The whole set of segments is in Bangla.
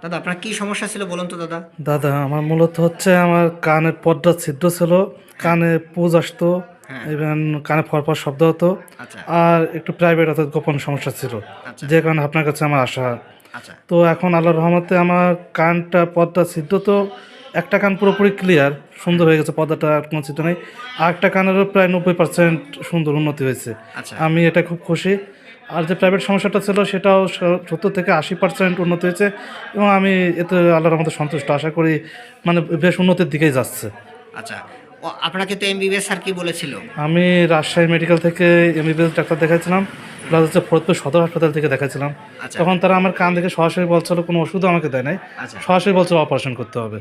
দাদা আপনার কি সমস্যা ছিল বলুন তো দাদা। দাদা আমার মূলত হচ্ছে আমার কানের পর্দা ছিদ্র ছিল, হ্যাঁ। কানে পুজ আসতো, হ্যাঁ। ইভেন কানে ফরফর শব্দ হতো, আচ্ছা। আর একটু প্রাইভেট অর্থাৎ গোপন সমস্যা ছিল, আচ্ছা। যে কারণে আপনার কাছে আমার আসা। আচ্ছা। তো এখন আল্লাহর রহমতে আমার কানটা পর্দা ছিদ্র তো একটা কান পুরোপুরি ক্লিয়ার সুন্দর হ্যাঁ। হয়ে গেছে, পর্দাটা আর কোনো ছিদ্র নেই। আর একটা কানেরও প্রায় 90% সুন্দর উন্নতি হয়েছে। আচ্ছা। আমি এটা খুব খুশি। আর যে প্রাইভেট সমস্যাটা ছিল সেটাও 70 থেকে 80% উন্নতি হয়েছে, এবং আমি এতে আল্লাহর মধ্যে সন্তুষ্ট, আশা করি মানে বেশ উন্নতির দিকেই যাচ্ছে। আচ্ছা। ও আপনাকে তো এমবিবিএস স্যার কি বলেছিল? আমি রাজশাহী মেডিকেল থেকে এমবিবিএস ডাক্তার দেখাইছিলাম, প্লাস হচ্ছে ফরিদপুর সদর হাসপাতাল থেকে দেখাইছিলাম। আচ্ছা। তখন তারা আমার কান দেখে সরাসরি বলছিল, কোনো ওষুধও আমাকে দেয় নাই, আচ্ছা। সরাসরি বলছিল অপারেশন করতে হবে।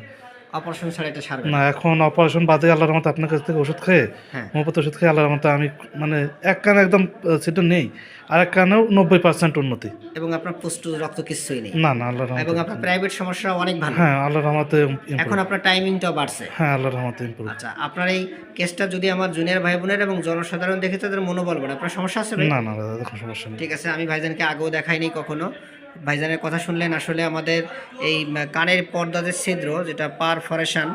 অপারেশন ছাড়া এটা সারবে না, না। এখন অপারেশন বাদে আল্লাহর মতো আপনার কাছ থেকে ওষুধ খেয়ে, হ্যাঁ। হোমিওপ্যাথি ওষুধ খেয়ে আল্লাহর মতো আমি মানে এক কানে একদম সেটা নেই, আর এক কানেও 90% উন্নতি। এবং আপনার পুষ্ট রক্ত কিছুই নেই। না না, আল্লাহর এবং রহমতে। আপনার প্রাইভেট সমস্যা অনেক ভালো। হ্যাঁ, আল্লাহর রহমতে এখন ইমপ্রুভ। আপনার টাইমিংটাও বাড়ছে। হ্যাঁ, আল্লাহর রহমতে ইমপ্রুভ। আচ্ছা, আপনার এই কেসটা যদি আমার জুনিয়র ভাই বোনের এবং জনসাধারণ দেখে তাদের মনোবল বাড়ে। আপনার সমস্যা আছে ভাই? না না দাদা, কোনো সমস্যা নেই। ঠিক আছে, আমি ভাইজানকে আগেও দেখাইনি কখনো। ভাইজানের কথা শুনলেন, আসলে আমাদের এই কানের পর্দা যে ছিদ্র, যেটা পারফরেশন,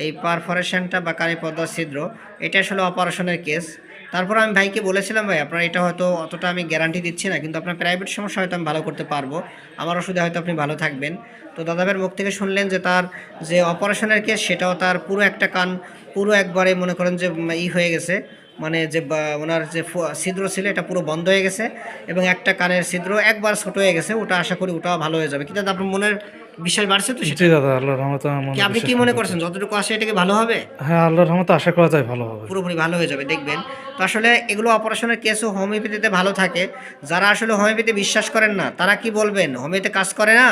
এই পারফরেশনটা বা কানের পর্দার ছিদ্র, এটা আসলে অপারেশনের কেস। তারপর আমি ভাইকে বলেছিলাম, ভাই আপনার এটা হয়তো অতটা আমি গ্যারান্টি দিচ্ছি না, কিন্তু আপনার প্রাইভেট সমস্যা হয়তো আমি ভালো করতে পারবো, আমার ওষুধে হয়তো আপনি ভালো থাকবেন। তো দাদাভাইয়ের মুখ থেকে শুনলেন যে তার যে অপারেশনের কেস, সেটাও তার পুরো একটা কান পুরো একবারে মনে করেন যে হয়ে গেছে, মানে যে ওনার যে ছিদ্র ছিল এটা পুরো বন্ধ হয়ে গেছে, এবং একটা কানের ছিদ্র একবার ছোট হয়ে গেছে, ওটা আশা করি ওটাও ভালো হয়ে যাবে। কিন্তু দাদা আপনার মনের বিশ্বাস বাড়ছে তো জি সেটা? দাদা, আল্লাহর রহমতে আমার কি মনে আপনি বিশ্বাস কি মনে আছে। করছেন যতটুকু আসে এটা কি ভালো হবে? হ্যাঁ, আল্লাহর রহমতে আশা করা যায় ভালো হবে। পুরোপুরি ভালো হয়ে যাবে দেখবেন। তো আসলে এগুলো অপারেশনের কেসও হোমিওপ্যাথিতে ভালো থাকে। যারা আসলে হোমিওপ্যাথি বিশ্বাস করেন না তারা কি বলবেন হোমিওতে কাজ করে না?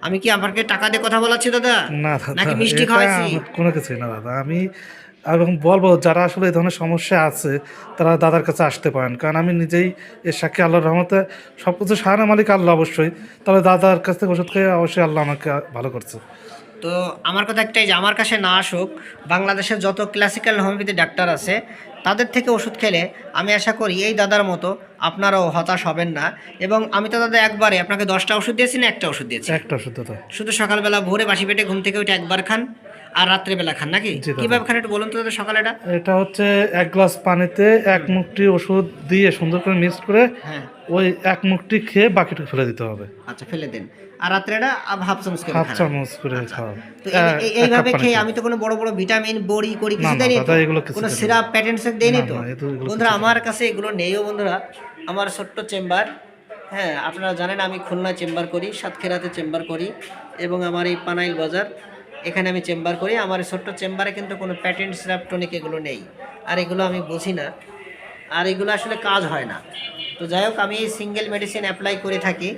আমি কি আপনাকে টাকা দিয়ে কথা বলাচ্ছি দাদা, না দাদা, নাকি মিষ্টি এটা খাওয়াইছি? আমার কোনো কিছুই না দাদা। আমি এবং বলবো যারা আসলে এই ধরনের সমস্যা আছে তারা দাদার কাছে আসতে পারেন, কারণ আমি নিজেই এর সাক্ষী। আল্লাহর রহমতে সব কিছু সাহারা মালিক আল্লাহ অবশ্যই, তবে দাদার কাছ থেকে ওষুধ খেয়ে অবশ্যই আল্লাহ আমাকে ভালো করছে। তো আমার কথা একটাই যে আমার কাছে না আসুক, বাংলাদেশের যত ক্লাসিক্যাল হোমিওপ্যাথি ডাক্তার আছে তাদের থেকে ওষুধ খেলে আমি আশা করি এই দাদার মতো আপনারাও হতাশ হবেন না। এবং আমি তো দাদা একবারে আপনাকে 10টা ওষুধ দিয়েছি না একটা ওষুধ দিয়েছি? একটা ওষুধ দাদা। শুধু সকালবেলা ভোরে বাসি পেটে ঘুম থেকে ওইটা একবার খান, আর রাত্রেবেলা খান নাকি? জি দাদা। কীভাবে খান একটু বলুন তো দাদা সকালে এটা। এটা হচ্ছে এক গ্লাস পানিতে এক মুঠি ওষুধ দিয়ে সুন্দর করে মিক্স করে হ্যাঁ। ওই এক মুঠি খেয়ে বাকিটুকু ফেলে দিতে হবে। আচ্ছা, ফেলে দেন। আর রাত্রেটা হাফ চামচ করে হাফ খান। চামচ করে আচ্ছা। খাওয়া। তো এক কাপ এইভাবে খেয়ে পানিতে। আমি তো কোনো বড় বড় ভিটামিন বড়ি করি না কিছু না দেয়নি দাদা, তো, এগুলো কিছু কোনো দেয়নি। সিরাপ প্যাটেন্টস দেয়নি না তো। না, এগুলো বন্ধুরা কিছু আমার কাছে এগুলো নেইও বন্ধুরা। আমার ছোট্ট চেম্বার, হ্যাঁ আপনারা জানেন আমি খুলনা চেম্বার করি, সাতক্ষীরাতে চেম্বার করি, এবং আমার এই পানাইল বাজার এখানে আমি চেম্বার করি। আমার এই ছোট্ট চেম্বারে কিন্তু কোনো প্যাটেন্ট সিরাপ টনিক এগুলো নেই, আর এগুলো আমি বুঝি না, আর এগুলো আসলে কাজ হয় না। তো যাই হোক, আমি এই সিঙ্গেল মেডিসিন অ্যাপ্লাই করে থাকি।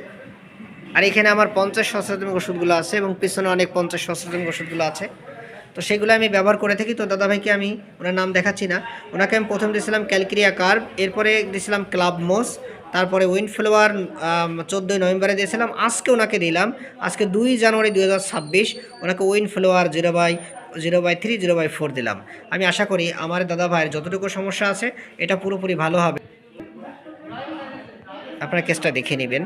আর এখানে আমার 50 সচেতন ওষুধগুলো আছে, এবং পিছনে অনেক 50 সচেতন ওষুধগুলো আছে। তো সেগুলো আমি ব্যবহার করে থাকি। তো দাদাভাইকে আমি ওনার নাম দেখাচ্ছি না, ওনাকে আমি প্রথম দিয়েছিলাম ক্যালক্রিয়া কার্ভ, এরপরে দিয়েছিলাম ক্লাব মোস, তারপরে উইন্ডফ্লাওয়ার 14ই নভেম্বরে দিয়েছিলাম। আজকে ওনাকে দিলাম, আজকে 2 জানুয়ারি 2026 ওনাকে উইন্ডফ্লাওয়ার 0/3 0/4 দিলাম। আমি আশা করি আমার দাদাভাইয়ের যতটুকু সমস্যা আছে এটা পুরোপুরি ভালো হবে। আপনারা কেসটা দেখে নেবেন।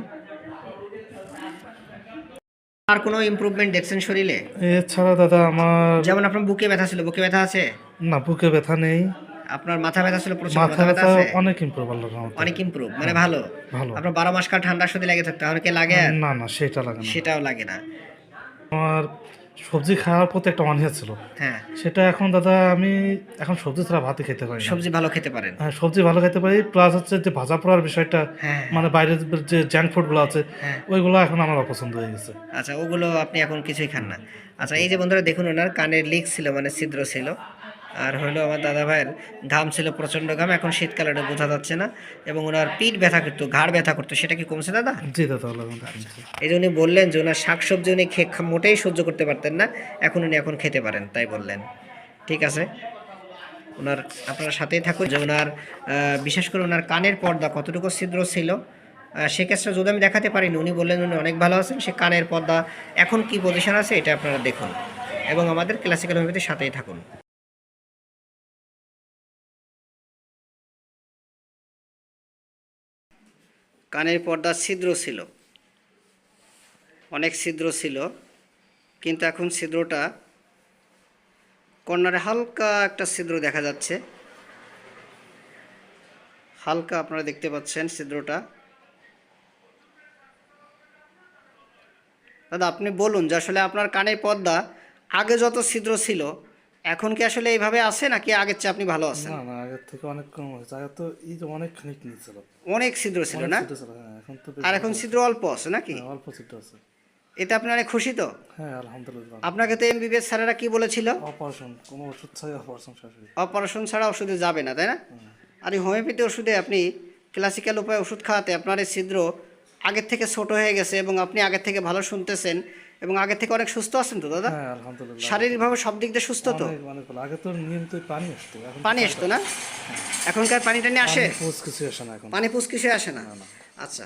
আর কোনো ইমপ্রুভমেন্ট দেখছেন শরীরে? এছাড়া দাদা আমার যেমন আপনার বুকে ব্যথা ছিল, বুকে ব্যথা আছে? না, বুকে ব্যথা নেই। আপনার মাথা ব্যথা ছিল, প্রচন্ড মাথা মাথা ব্যথা ব্যথা আছে? অনেক ইমপ্রুভ আল্লাহর রহমতে। অনেক ইমপ্রুভ, মানে হ্যাঁ, ভালো। ভালো। আপনার 12 মাস কাল ঠান্ডা সর্দি লেগে থাকতো, এখন কি লাগে আর? না না, সেটা লাগে না। সেটাও লাগে না। আমার সবজি খাওয়ার প্রতি একটা অনীহা ছিল, হ্যাঁ। সেটা এখন দাদা আমি এখন সবজি ছাড়া ভাতই খেতে পারি না। সবজি ভালো খেতে পারেন? হ্যাঁ, সবজি ভালো খেতে পারি, প্লাস হচ্ছে যে ভাজা পোড়ার বিষয়টা, হ্যাঁ। মানে বাইরের যে জাঙ্ক ফুডগুলো আছে হ্যাঁ। ওইগুলো এখন আমার অপছন্দ হয়ে গেছে। আচ্ছা, ওগুলো আপনি এখন কিছুই খান না। আচ্ছা, এই যে বন্ধুরা দেখুন, ওনার কানের লিক ছিল, মানে ছিদ্র ছিল, আর হলো আমার দাদা ভাইয়ের ঘাম ছিল, প্রচণ্ড ঘাম, এখন শীতকালে ওটা বোঝা যাচ্ছে না, এবং ওনার পিঠ ব্যথা করতো, ঘাড় ব্যথা করতো, সেটা কি কমছে দাদা? জি দাদা, আল্লাহর রহমতে কমছে। এই যে উনি বললেন যে ওনার শাকসবজি উনি মোটেই সহ্য করতে পারতেন না, এখন উনি এখন খেতে পারেন, তাই বললেন। ঠিক আছে, ওনার আপনার সাথেই থাকুন। যে ওনার বিশেষ করে ওনার কানের পর্দা কতটুকু ছিদ্র ছিল, সেক্ষেত্রে যদি আমি দেখাতে পারিনি, উনি বললেন উনি অনেক ভালো আছেন। সে কানের পর্দা এখন কি পজিশন আছে এটা আপনারা দেখুন, এবং আমাদের ক্লাসিক্যাল হোমিওপ্যাথির সাথেই থাকুন। কানের পর্দা ছিদ্র ছিল, অনেক ছিদ্র ছিল, কিন্তু এখন ছিদ্রটা কর্নারে হালকা একটা ছিদ্র দেখা যাচ্ছে, হালকা আপনারা দেখতে পাচ্ছেন ছিদ্রটা। দাদা আপনি বলুন যে আসলে আপনার কানের পর্দা আগে যত ছিদ্র ছিল এখন কি আসলে এইভাবে আছে নাকি আগের চেয়ে আপনি ভালো আছেন? না না, আগের থেকে অনেক কম হয়েছে। আগে তো এই যে অনেক খানিক নিয়েছিল, অনেক ছিদ্র ছিল না? ছিদ্র ছিল, হ্যাঁ, এখন তো আর এখন ছিদ্র অল্প আছে নাকি? হ্যাঁ, অল্প ছিদ্র আছে। এতে আপনি অনেক খুশি তো? হ্যাঁ আলহামদুলিল্লাহ। আপনাকে তো এমবিবিএস স্যারেরা কি বলেছিল? অপারেশন, কোনো ওষুধ ছাড়াই অপারেশন শাশুড়ি। অপারেশন ছাড়া ওষুধে যাবে না, তাই না? আর এই হোমিওপ্যাথি ওষুধে আপনি ক্লাসিক্যাল উপায়ে ওষুধ খাওয়াতে আপনার এই ছিদ্র আগের থেকে ছোট হয়ে গেছে এবং আপনি আগের থেকে ভালো শুনতেছেন এবং আগের থেকে অনেক সুস্থ আছেন তো দাদা? হ্যাঁ আলহামদুলিল্লাহ। শারীরিকভাবে সব দিক দিয়ে সুস্থ তো? অনেক অনেক ভালো। আগে তো নিয়মিত পানি আসতো, এখন পানি আসতো না? এখনকার পানি টানি আসে? পোষ কিছু আসে না এখন। পানি পুষ কিছু আসে না? আচ্ছা,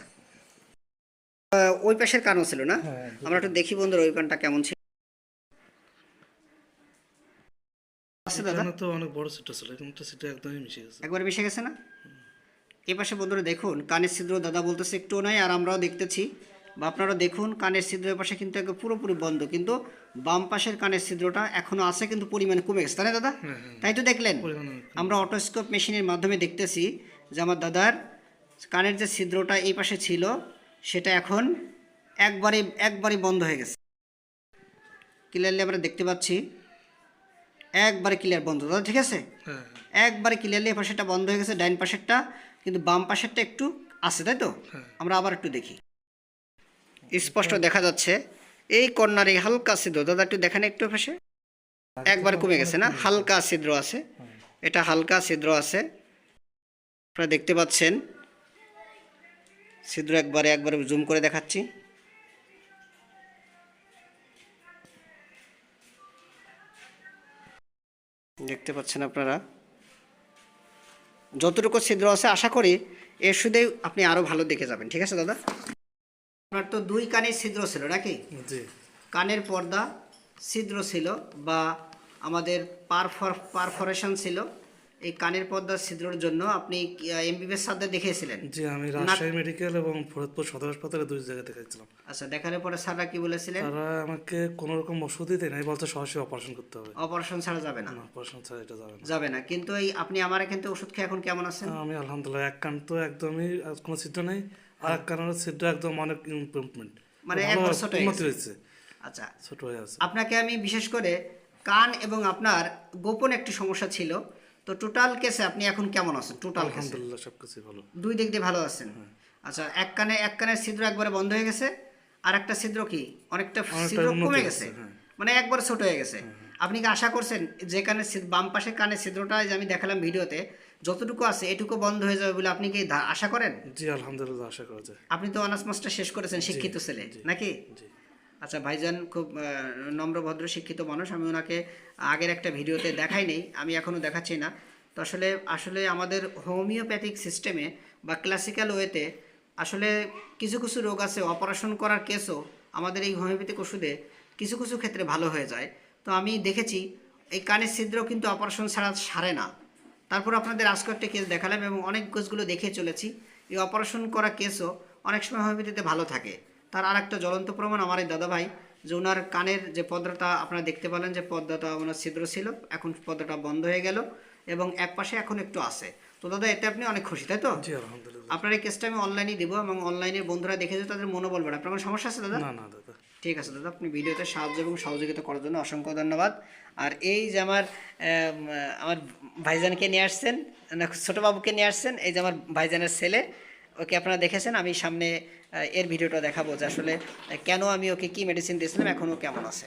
ওই পাশের কানও ছিল না? হ্যাঁ, আমরা একটু দেখি বন্ধুরা ওই কানটা কেমন ছিল। আছে দাদা? এখানে তো অনেক বড় ছিদ্র ছিল, এখন তো ছিদ্র একদমই মিশে গেছে। একবার মিশে গেছে না? এই পাশে বন্ধুরা দেখুন কানের ছিদ্র দাদা বলতেছে একটুও নাই, আর আমরাও দেখতেছি বা আপনারা দেখুন কানের ছিদ্রের পাশে কিন্তু একদম পুরোপুরি বন্ধ, কিন্তু বাম পাশের কানের ছিদ্রটা এখনো আছে কিন্তু পরিমাণে কমে গেছে, তাই না দাদা? তাই তো দেখলেন? পরিমাণে আমরা অটোস্কোপ মেশিনের মাধ্যমে দেখতেছি যে আমার দাদার কানের যে ছিদ্রটা এই পাশে ছিল সেটা এখন একবারে বন্ধ হয়ে গেছে। ক্লিয়ারলি আমরা দেখতে পাচ্ছি একবারে ক্লিয়ার বন্ধ দাদা, ঠিক আছে? হ্যাঁ একবারে ক্লিয়ারলি এই পাশেরটা বন্ধ হয়ে গেছে, ডাইন পাশেরটা, কিন্তু বাম পাশেরটা একটু আছে, তাই তো? আমরা আবার একটু দেখি, স্পষ্ট দেখা যাচ্ছে এই কর্নারে হালকা ছিদ্র দাদা, একটু দেখেন একটু পাশে একবার কমে গেছে না? হালকা ছিদ্র আছে, এটা হালকা ছিদ্র আছে, আপনারা দেখতে পাচ্ছেন ছিদ্র একবারে জুম করে দেখাচ্ছি। দেখতে পাচ্ছেন আপনারা যতটুকু ছিদ্র আছে, আশা করি এর শুধুই আপনি আরো ভালো দেখে যাবেন, ঠিক আছে দাদা? আপনার তো দুই কানের ছিদ্র ছিল নাকি? জি। কানের পর্দা ছিদ্র ছিল বা আমাদের পারফোরেশন ছিল, এই কানের পর্দার ছিদ্রের জন্য আপনি এমবিবিএস স্যারদের দেখিয়েছিলেন? জি, আমি রাজশাহী মেডিকেল এবং ফরিদপুর সদর হাসপাতালে দুই জায়গায় দেখাচ্ছিলাম। আচ্ছা, দেখানোর পরে স্যাররা কি বলেছিলেন? তারা আমাকে কোনো রকম ওষুধই দেয় নাই, বলতে সরাসরি অপারেশন করতে হবে। অপারেশন ছাড়া যাবে না? অপারেশন ছাড়া এটা যাবে না। যাবে না, কিন্তু এই আপনি আমার এখান থেকে ওষুধ খেয়ে এখন কেমন আছেন? আমি আলহামদুলিল্লাহ, এক কান তো একদমই কোনো ছিদ্র নেই, আর এক কানের ছিদ্র একদম অনেক ইমপ্রুভমেন্ট, মানে একবার ছোট হয়ে উন্নতি গেছে। হয়েছে, আচ্ছা, ছোট হয়ে আছে। আপনাকে আমি বিশেষ করে কান এবং আপনার গোপন একটি সমস্যা ছিল, তো টোটাল কেসে আপনি এখন কেমন আছেন? টোটাল কেসে আলহামদুলিল্লাহ সবকিছু ভালো, দুই দিক দিয়ে ভালো আছেন। আচ্ছা, এক কানের ছিদ্র একবারে বন্ধ হয়ে গেছে, আর একটা ছিদ্র কি অনেকটা ছিদ্র উন্নতি কমে হয়েছে, গেছে, হ্যাঁ। মানে একবার ছোট হয়ে গেছে। আপনি কি আশা করছেন যে কানের বাম পাশে কানের ছিদ্রটা যে আমি দেখালাম ভিডিওতে যতটুকু আছে এটুকু বন্ধ হয়ে যাবে বলে আপনি কি আশা করেন? জি আলহামদুলিল্লাহ, আশা করা যায়। আপনি তো অনার্স মাস্টার শেষ করেছেন, শিক্ষিত ছেলে নাকি? জি। আচ্ছা, ভাইজান খুব নম্র ভদ্র শিক্ষিত মানুষ, আমি ওনাকে আগের একটা ভিডিওতে দেখাই নেই, আমি এখনও দেখাচ্ছি না। তো আসলে আমাদের হোমিওপ্যাথিক সিস্টেমে বা ক্লাসিক্যাল ওয়েতে আসলে কিছু কিছু রোগ আছে অপারেশন করার কেসও আমাদের এই হোমিওপ্যাথিক ওষুধে কিছু কিছু ক্ষেত্রে ভালো হয়ে যায়। তো আমি দেখেছি এই কানের ছিদ্র কিন্তু অপারেশন ছাড়া সারে না। তারপর আপনাদের আজকে একটা কেস দেখালাম এবং অনেক কেসগুলো দেখে চলেছি, এই অপারেশন করা কেসও অনেক সময় হোমিওপ্যাথিতে ভালো থাকে। তার আর একটা জ্বলন্ত প্রমাণ আমার এই দাদাভাই, যে ওনার কানের যে পর্দাটা আপনারা দেখতে পেলেন যে পর্দাটা ওনার ছিদ্র ছিল, এখন পর্দাটা বন্ধ হয়ে গেল এবং এক পাশে এখন একটু আছে। তো দাদা এতে আপনি অনেক খুশি, তাই তো? জি আলহামদুলিল্লাহ। আপনার এই কেসটা আমি অনলাইনে দিব এবং অনলাইনের বন্ধুরা দেখে যে তাদের মনোবল বাড়ে। আপনার কোনো সমস্যা আছে দাদা? না না দাদা। ঠিক আছে দাদা, আপনি ভিডিওতে সাহায্য এবং সহযোগিতা করার জন্য অসংখ্য ধন্যবাদ। আর এই যে আমার ভাইজানকে নিয়ে আসছেন, ছোটো বাবুকে নিয়ে আসছেন, এই যে আমার ভাইজানের ছেলে, ওকে আপনারা দেখেছেন। আমি সামনে এর ভিডিওটা দেখাবো যে আসলে কেন আমি ওকে কী মেডিসিন দিয়েছিলাম, এখন ও কেমন আছে।